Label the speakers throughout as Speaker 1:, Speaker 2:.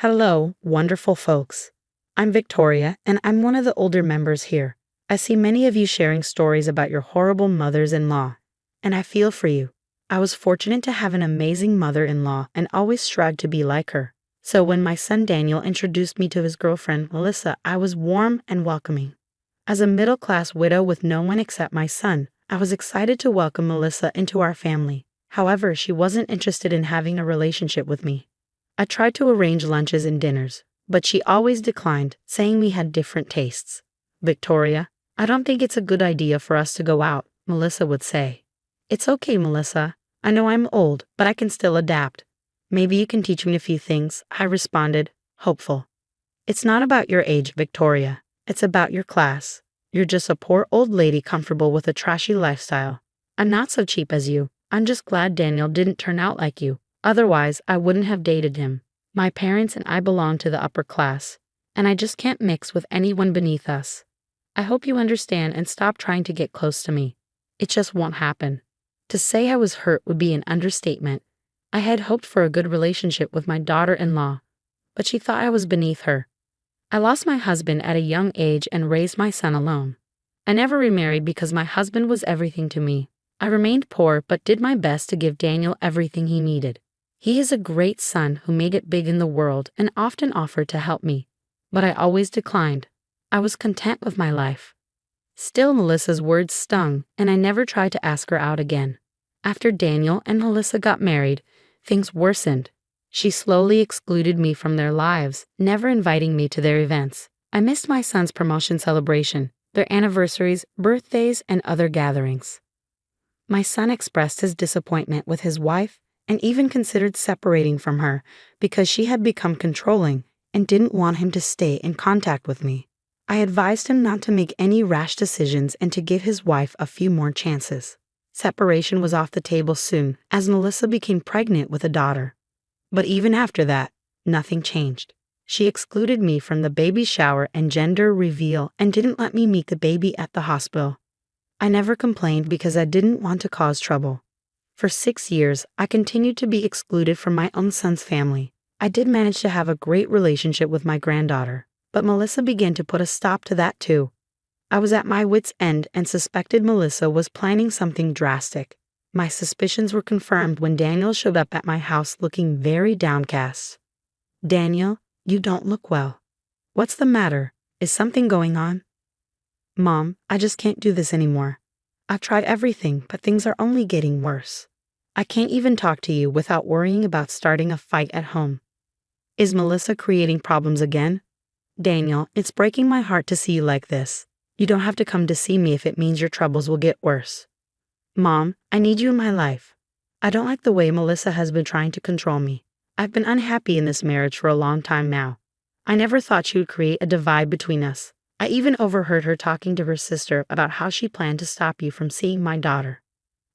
Speaker 1: Hello, wonderful folks. I'm Victoria, and I'm one of the older members here. I see many of you sharing stories about your horrible mothers-in-law, and I feel for you. I was fortunate to have an amazing mother-in-law and always strived to be like her. So when my son Daniel introduced me to his girlfriend, Melissa, I was warm and welcoming. As a middle-class widow with no one except my son, I was excited to welcome Melissa into our family. However, she wasn't interested in having a relationship with me. I tried to arrange lunches and dinners, but she always declined, saying we had different tastes. Victoria, I don't think it's a good idea for us to go out, Melissa would say. It's okay, Melissa. I know I'm old, but I can still adapt. Maybe you can teach me a few things, I responded, hopeful. It's not about your age, Victoria. It's about your class. You're just a poor old lady comfortable with a trashy lifestyle. I'm not so cheap as you. I'm just glad Daniel didn't turn out like you. Otherwise, I wouldn't have dated him. My parents and I belong to the upper class, and I just can't mix with anyone beneath us. I hope you understand and stop trying to get close to me. It just won't happen. To say I was hurt would be an understatement. I had hoped for a good relationship with my daughter-in-law, but she thought I was beneath her. I lost my husband at a young age and raised my son alone. I never remarried because my husband was everything to me. I remained poor but did my best to give Daniel everything he needed. He is a great son who made it big in the world and often offered to help me, but I always declined. I was content with my life. Still, Melissa's words stung, and I never tried to ask her out again. After Daniel and Melissa got married, things worsened. She slowly excluded me from their lives, never inviting me to their events. I missed my son's promotion celebration, their anniversaries, birthdays, and other gatherings. My son expressed his disappointment with his wife and even considered separating from her because she had become controlling and didn't want him to stay in contact with me. I advised him not to make any rash decisions and to give his wife a few more chances. Separation was off the table soon, as Melissa became pregnant with a daughter. But even after that, nothing changed. She excluded me from the baby shower and gender reveal and didn't let me meet the baby at the hospital. I never complained because I didn't want to cause trouble. For 6 years, I continued to be excluded from my own son's family. I did manage to have a great relationship with my granddaughter, but Melissa began to put a stop to that too. I was at my wit's end and suspected Melissa was planning something drastic. My suspicions were confirmed when Daniel showed up at my house looking very downcast. Daniel, you don't look well. What's the matter? Is something going on? Mom, I just can't do this anymore. I've tried everything, but things are only getting worse. I can't even talk to you without worrying about starting a fight at home. Is Melissa creating problems again? Daniel, it's breaking my heart to see you like this. You don't have to come to see me if it means your troubles will get worse. Mom, I need you in my life. I don't like the way Melissa has been trying to control me. I've been unhappy in this marriage for a long time now. I never thought she would create a divide between us. I even overheard her talking to her sister about how she planned to stop you from seeing my daughter.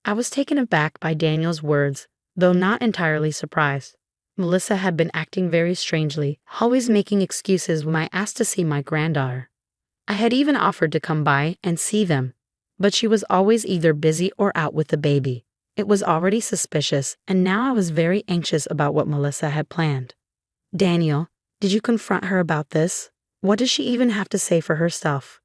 Speaker 1: I was taken aback by Daniel's words, though not entirely surprised. Melissa had been acting very strangely, always making excuses when I asked to see my granddaughter. I had even offered to come by and see them, but she was always either busy or out with the baby. It was already suspicious, and now I was very anxious about what Melissa had planned. Daniel, did you confront her about this? What does she even have to say for herself?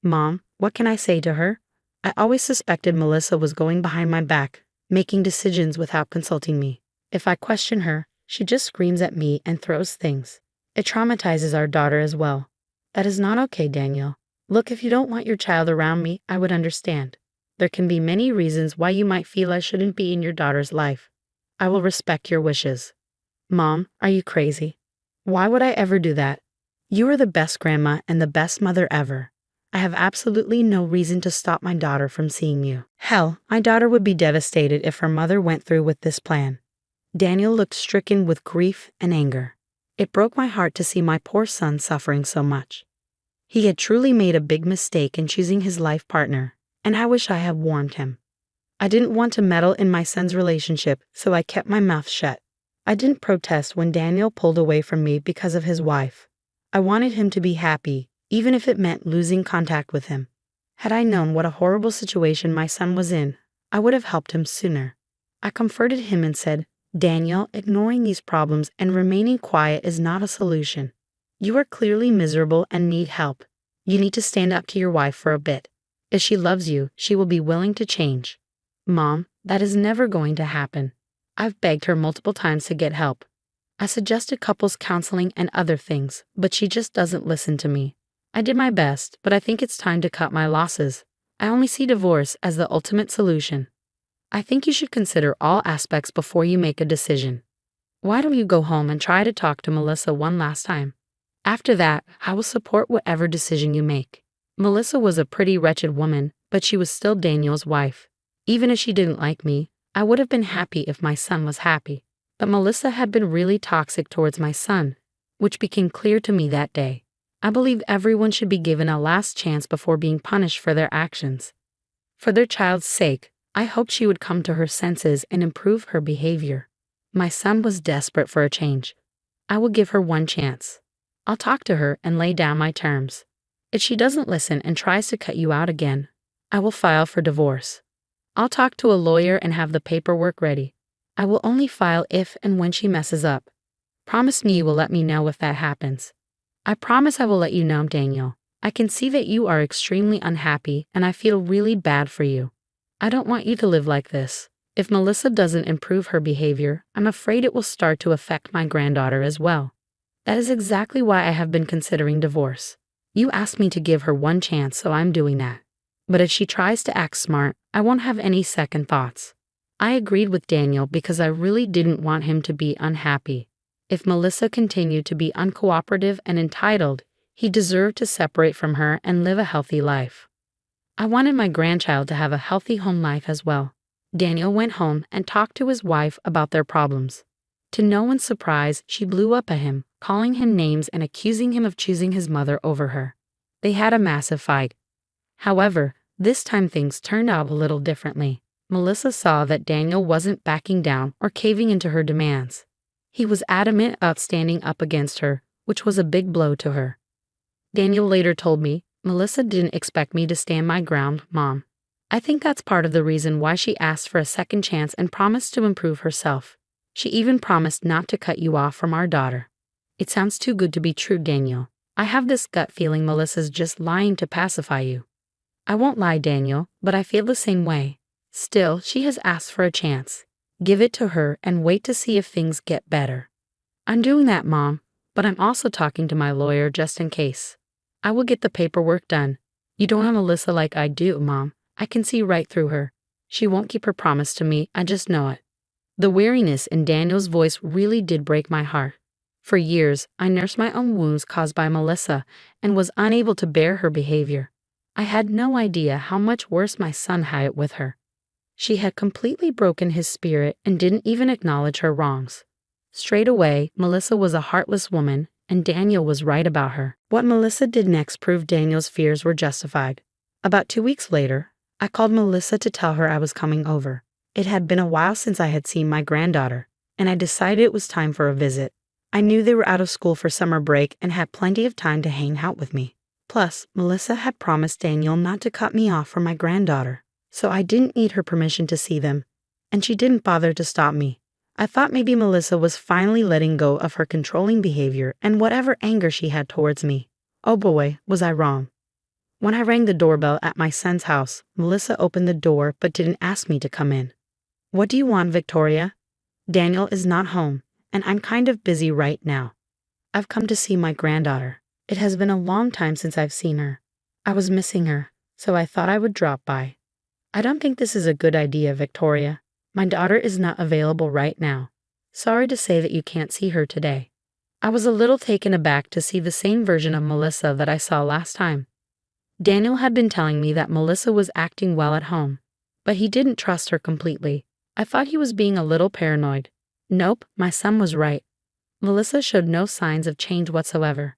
Speaker 1: Mom, what can I say to her? I always suspected Melissa was going behind my back, making decisions without consulting me. If I question her, she just screams at me and throws things. It traumatizes our daughter as well. That is not okay, Daniel. Look, if you don't want your child around me, I would understand. There can be many reasons why you might feel I shouldn't be in your daughter's life. I will respect your wishes. Mom, are you crazy? Why would I ever do that? You are the best grandma and the best mother ever. I have absolutely no reason to stop my daughter from seeing you. Hell, my daughter would be devastated if her mother went through with this plan. Daniel looked stricken with grief and anger. It broke my heart to see my poor son suffering so much. He had truly made a big mistake in choosing his life partner, and I wish I had warned him. I didn't want to meddle in my son's relationship, so I kept my mouth shut. I didn't protest when Daniel pulled away from me because of his wife. I wanted him to be happy, even if it meant losing contact with him. Had I known what a horrible situation my son was in, I would have helped him sooner. I comforted him and said, Daniel, ignoring these problems and remaining quiet is not a solution. You are clearly miserable and need help. You need to stand up to your wife for a bit. If she loves you, she will be willing to change. Mom, that is never going to happen. I've begged her multiple times to get help. I suggested couples counseling and other things, but she just doesn't listen to me. I did my best, but I think it's time to cut my losses. I only see divorce as the ultimate solution. I think you should consider all aspects before you make a decision. Why don't you go home and try to talk to Melissa one last time? After that, I will support whatever decision you make. Melissa was a pretty wretched woman, but she was still Daniel's wife. Even if she didn't like me, I would have been happy if my son was happy. But Melissa had been really toxic towards my son, which became clear to me that day. I believe everyone should be given a last chance before being punished for their actions. For their child's sake, I hoped she would come to her senses and improve her behavior. My son was desperate for a change. I will give her one chance. I'll talk to her and lay down my terms. If she doesn't listen and tries to cut you out again, I will file for divorce. I'll talk to a lawyer and have the paperwork ready. I will only file if and when she messes up. Promise me you will let me know if that happens. I promise I will let you know, Daniel. I can see that you are extremely unhappy and I feel really bad for you. I don't want you to live like this. If Melissa doesn't improve her behavior, I'm afraid it will start to affect my granddaughter as well. That is exactly why I have been considering divorce. You asked me to give her one chance, so I'm doing that. But if she tries to act smart, I won't have any second thoughts. I agreed with Daniel because I really didn't want him to be unhappy. If Melissa continued to be uncooperative and entitled, he deserved to separate from her and live a healthy life. I wanted my grandchild to have a healthy home life as well. Daniel went home and talked to his wife about their problems. To no one's surprise, she blew up at him, calling him names and accusing him of choosing his mother over her. They had a massive fight. However, this time things turned out a little differently. Melissa saw that Daniel wasn't backing down or caving into her demands. He was adamant about standing up against her, which was a big blow to her. Daniel later told me, "Melissa didn't expect me to stand my ground, Mom. I think that's part of the reason why she asked for a second chance and promised to improve herself. She even promised not to cut you off from our daughter." It sounds too good to be true, Daniel. I have this gut feeling Melissa's just lying to pacify you. I won't lie, Daniel, but I feel the same way. Still, she has asked for a chance. Give it to her and wait to see if things get better. I'm doing that, Mom, but I'm also talking to my lawyer just in case. I will get the paperwork done. You don't have Melissa like I do, Mom. I can see right through her. She won't keep her promise to me, I just know it. The weariness in Daniel's voice really did break my heart. For years, I nursed my own wounds caused by Melissa and was unable to bear her behavior. I had no idea how much worse my son had it with her. She had completely broken his spirit and didn't even acknowledge her wrongs. Straight away, Melissa was a heartless woman, and Daniel was right about her. What Melissa did next proved Daniel's fears were justified. About 2 weeks later, I called Melissa to tell her I was coming over. It had been a while since I had seen my granddaughter, and I decided it was time for a visit. I knew they were out of school for summer break and had plenty of time to hang out with me. Plus, Melissa had promised Daniel not to cut me off from my granddaughter, so I didn't need her permission to see them, and she didn't bother to stop me. I thought maybe Melissa was finally letting go of her controlling behavior and whatever anger she had towards me. Oh boy, was I wrong. When I rang the doorbell at my son's house, Melissa opened the door but didn't ask me to come in. "What do you want, Victoria? Daniel is not home, and I'm kind of busy right now. I've come to see my granddaughter. It has been a long time since I've seen her. I was missing her, so I thought I would drop by." "I don't think this is a good idea, Victoria. My daughter is not available right now. Sorry to say that you can't see her today." I was a little taken aback to see the same version of Melissa that I saw last time. Daniel had been telling me that Melissa was acting well at home, but he didn't trust her completely. I thought he was being a little paranoid. Nope, my son was right. Melissa showed no signs of change whatsoever.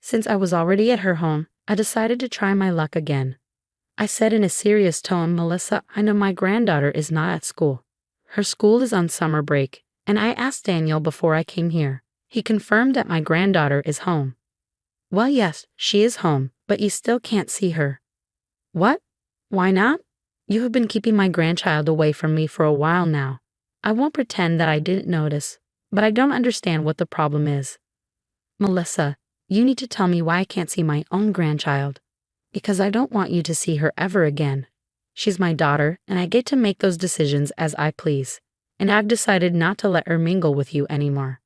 Speaker 1: Since I was already at her home, I decided to try my luck again. I said in a serious tone, "Melissa, I know my granddaughter is not at school. Her school is on summer break, and I asked Daniel before I came here. He confirmed that my granddaughter is home." "Well, yes, she is home, but you still can't see her." "What? Why not? You have been keeping my grandchild away from me for a while now. I won't pretend that I didn't notice, but I don't understand what the problem is. Melissa, you need to tell me why I can't see my own grandchild. Because I don't want you to see her ever again. She's my daughter, and I get to make those decisions as I please. And I've decided not to let her mingle with you anymore.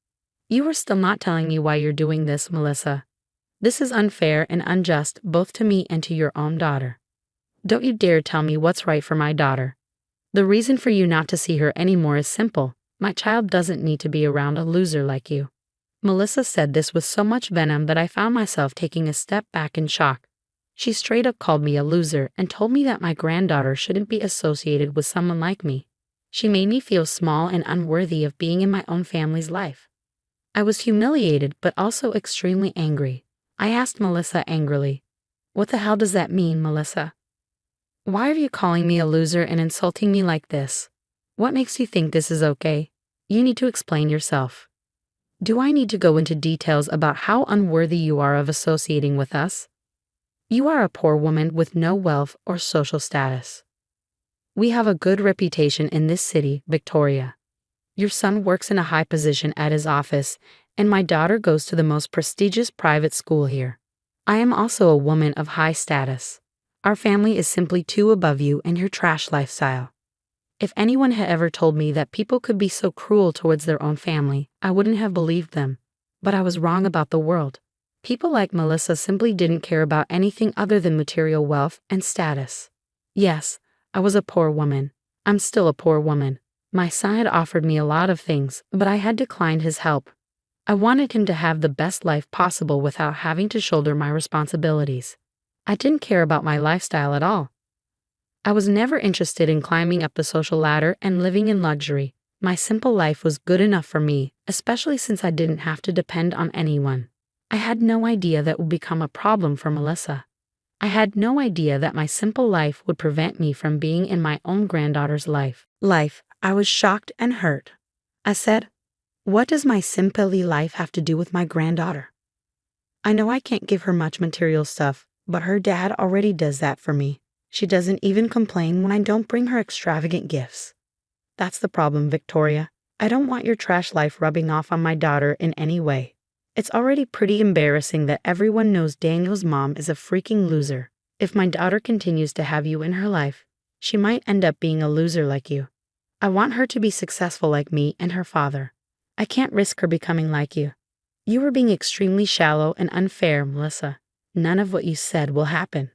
Speaker 1: You are still not telling me why you're doing this, Melissa. This is unfair and unjust both to me and to your own daughter. Don't you dare tell me what's right for my daughter. The reason for you not to see her anymore is simple. My child doesn't need to be around a loser like you. Melissa said this with so much venom that I found myself taking a step back in shock. She straight up called me a loser and told me that my granddaughter shouldn't be associated with someone like me. She made me feel small and unworthy of being in my own family's life. I was humiliated but also extremely angry. I asked Melissa angrily, "What the hell does that mean, Melissa? Why are you calling me a loser and insulting me like this? What makes you think this is okay? You need to explain yourself. Do I need to go into details about how unworthy you are of associating with us? You are a poor woman with no wealth or social status. We have a good reputation in this city, Victoria. Your son works in a high position at his office, and my daughter goes to the most prestigious private school here. I am also a woman of high status. Our family is simply too above you and your trash lifestyle. If anyone had ever told me that people could be so cruel towards their own family, I wouldn't have believed them. But I was wrong about the world. People like Melissa simply didn't care about anything other than material wealth and status. Yes, I was a poor woman. I'm still a poor woman. My son had offered me a lot of things, but I had declined his help. I wanted him to have the best life possible without having to shoulder my responsibilities. I didn't care about my lifestyle at all. I was never interested in climbing up the social ladder and living in luxury. My simple life was good enough for me, especially since I didn't have to depend on anyone. I had no idea that would become a problem for Melissa. I had no idea that my simple life would prevent me from being in my own granddaughter's life. I was shocked and hurt. I said, "What does my simple life have to do with my granddaughter? I know I can't give her much material stuff, but her dad already does that for me. She doesn't even complain when I don't bring her extravagant gifts. That's the problem, Victoria. I don't want your trash life rubbing off on my daughter in any way. It's already pretty embarrassing that everyone knows Daniel's mom is a freaking loser. If my daughter continues to have you in her life, she might end up being a loser like you. I want her to be successful like me and her father. I can't risk her becoming like you. You are being extremely shallow and unfair, Melissa. None of what you said will happen.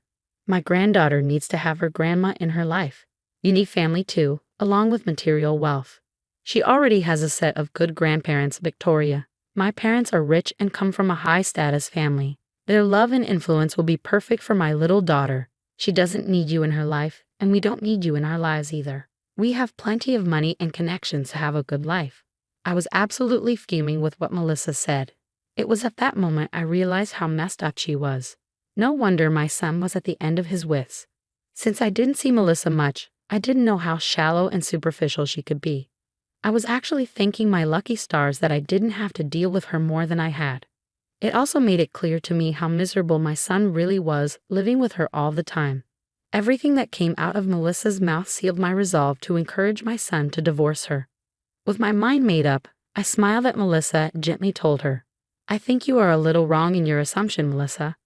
Speaker 1: My granddaughter needs to have her grandma in her life. You need family too, along with material wealth. She already has a set of good grandparents, Victoria. My parents are rich and come from a high-status family. Their love and influence will be perfect for my little daughter. She doesn't need you in her life, and we don't need you in our lives either. We have plenty of money and connections to have a good life." I was absolutely fuming with what Melissa said. It was at that moment I realized how messed up she was. No wonder my son was at the end of his wits. Since I didn't see Melissa much, I didn't know how shallow and superficial she could be. I was actually thanking my lucky stars that I didn't have to deal with her more than I had. It also made it clear to me how miserable my son really was living with her all the time. Everything that came out of Melissa's mouth sealed my resolve to encourage my son to divorce her. With my mind made up, I smiled at Melissa and gently told her, "I think you are a little wrong in your assumption, Melissa.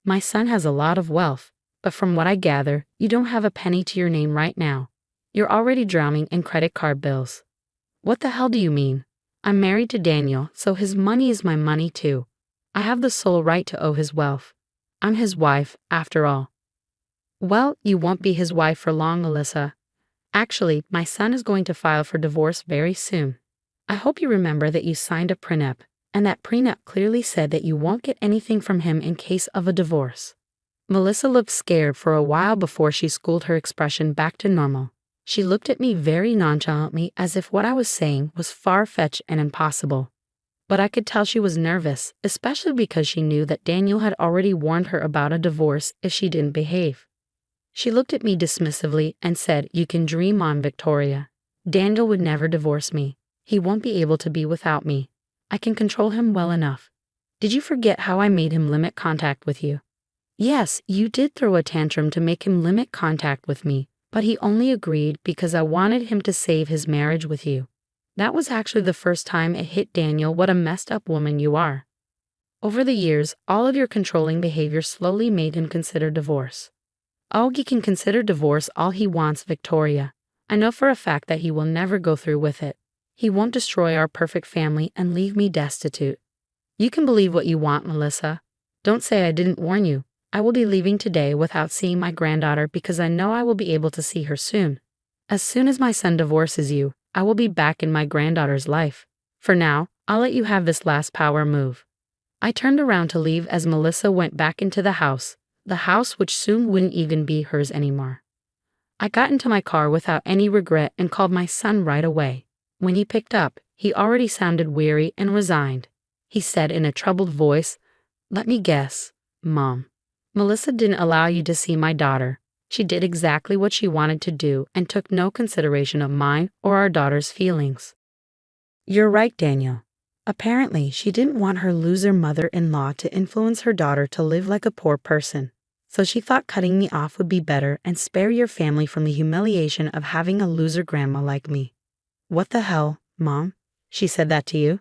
Speaker 1: My son has a lot of wealth, but from what I gather, you don't have a penny to your name right now. You're already drowning in credit card bills." "What the hell do you mean? I'm married to Daniel, so his money is my money too. I have the sole right to owe his wealth. I'm his wife, after all." "Well, you won't be his wife for long, Melissa. Actually, my son is going to file for divorce very soon. I hope you remember that you signed a prenup, and that prenup clearly said that you won't get anything from him in case of a divorce." Melissa looked scared for a while before she schooled her expression back to normal. She looked at me very nonchalantly as if what I was saying was far-fetched and impossible. But I could tell she was nervous, especially because she knew that Daniel had already warned her about a divorce if she didn't behave. She looked at me dismissively and said, "You can dream on, Victoria. Daniel would never divorce me. He won't be able to be without me. I can control him well enough. Did you forget how I made him limit contact with you?" "Yes, you did throw a tantrum to make him limit contact with me, But he only agreed because I wanted him to save his marriage with you. That was actually the first time it hit Daniel what a messed up woman you are. Over the years, all of your controlling behavior slowly made him consider divorce. Augie can consider divorce all he wants, Victoria. I know for a fact that he will never go through with it. He won't destroy our perfect family and leave me destitute. You can believe what you want, Melissa. Don't say I didn't warn you. I will be leaving today without seeing my granddaughter because I know I will be able to see her soon. As soon as my son divorces you, I will be back in my granddaughter's life. For now, I'll let you have this last power move. I turned around to leave as Melissa went back into the house which soon wouldn't even be hers anymore. I got into my car without any regret and called my son right away. When he picked up, he already sounded weary and resigned. He said in a troubled voice, "Let me guess, Mom. Melissa didn't allow you to see my daughter. She did exactly what she wanted to do and took no consideration of mine or our daughter's feelings." You're right, Daniel. Apparently, she didn't want her loser mother-in-law to influence her daughter to live like a poor person. So she thought cutting me off would be better and spare your family from the humiliation of having a loser grandma like me. What the hell, Mom? She said that to you?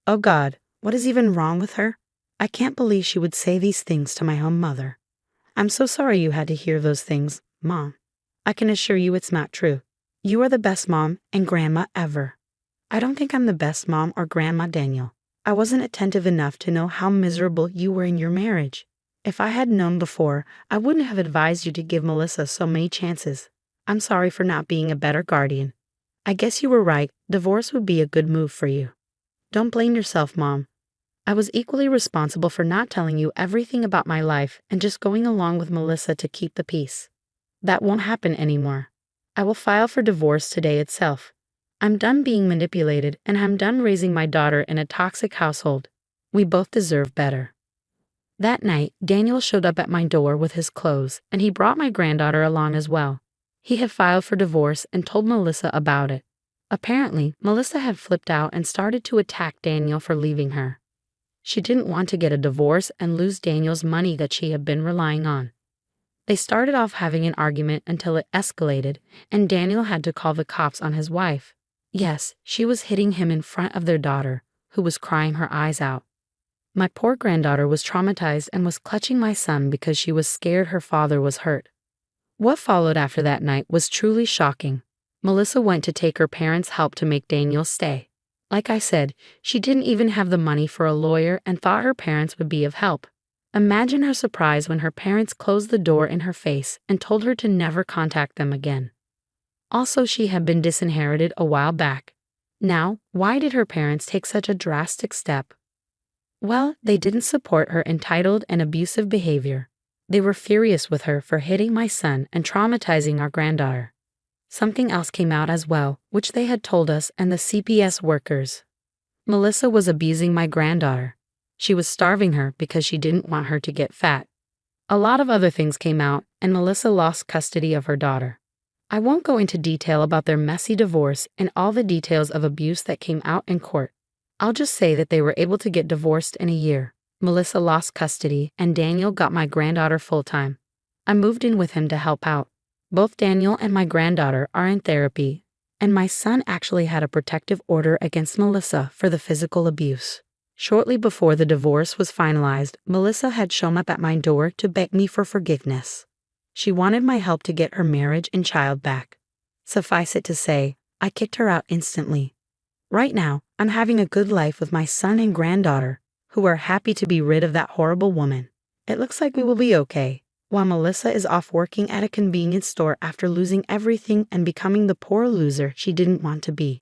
Speaker 1: Oh God, what is even wrong with her? I can't believe she would say these things to my own mother. I'm so sorry you had to hear those things, Mom. I can assure you it's not true. You are the best mom and grandma ever. I don't think I'm the best mom or grandma, Daniel. I wasn't attentive enough to know how miserable you were in your marriage. If I had known before, I wouldn't have advised you to give Melissa so many chances. I'm sorry for not being a better guardian. I guess you were right. Divorce would be a good move for you. Don't blame yourself, Mom. I was equally responsible for not telling you everything about my life and just going along with Melissa to keep the peace. That won't happen anymore. I will file for divorce today itself. I'm done being manipulated and I'm done raising my daughter in a toxic household. We both deserve better. That night, Daniel showed up at my door with his clothes, and he brought my granddaughter along as well. He had filed for divorce and told Melissa about it. Apparently, Melissa had flipped out and started to attack Daniel for leaving her. She didn't want to get a divorce and lose Daniel's money that she had been relying on. They started off having an argument until it escalated, and Daniel had to call the cops on his wife. Yes, she was hitting him in front of their daughter, who was crying her eyes out. My poor granddaughter was traumatized and was clutching my son because she was scared her father was hurt. What followed after that night was truly shocking. Melissa went to take her parents' help to make Daniel stay. Like I said, she didn't even have the money for a lawyer and thought her parents would be of help. Imagine her surprise when her parents closed the door in her face and told her to never contact them again. Also, she had been disinherited a while back. Now, why did her parents take such a drastic step? Well, they didn't support her entitled and abusive behavior. They were furious with her for hitting my son and traumatizing our granddaughter. Something else came out as well, which they had told us and the CPS workers. Melissa was abusing my granddaughter. She was starving her because she didn't want her to get fat. A lot of other things came out, and Melissa lost custody of her daughter. I won't go into detail about their messy divorce and all the details of abuse that came out in court. I'll just say that they were able to get divorced in a year. Melissa lost custody, and Daniel got my granddaughter full-time. I moved in with him to help out. Both Daniel and my granddaughter are in therapy, and my son actually had a protective order against Melissa for the physical abuse. Shortly before the divorce was finalized, Melissa had shown up at my door to beg me for forgiveness. She wanted my help to get her marriage and child back. Suffice it to say, I kicked her out instantly. Right now, I'm having a good life with my son and granddaughter, who are happy to be rid of that horrible woman. It looks like we will be okay, while Melissa is off working at a convenience store after losing everything and becoming the poor loser she didn't want to be.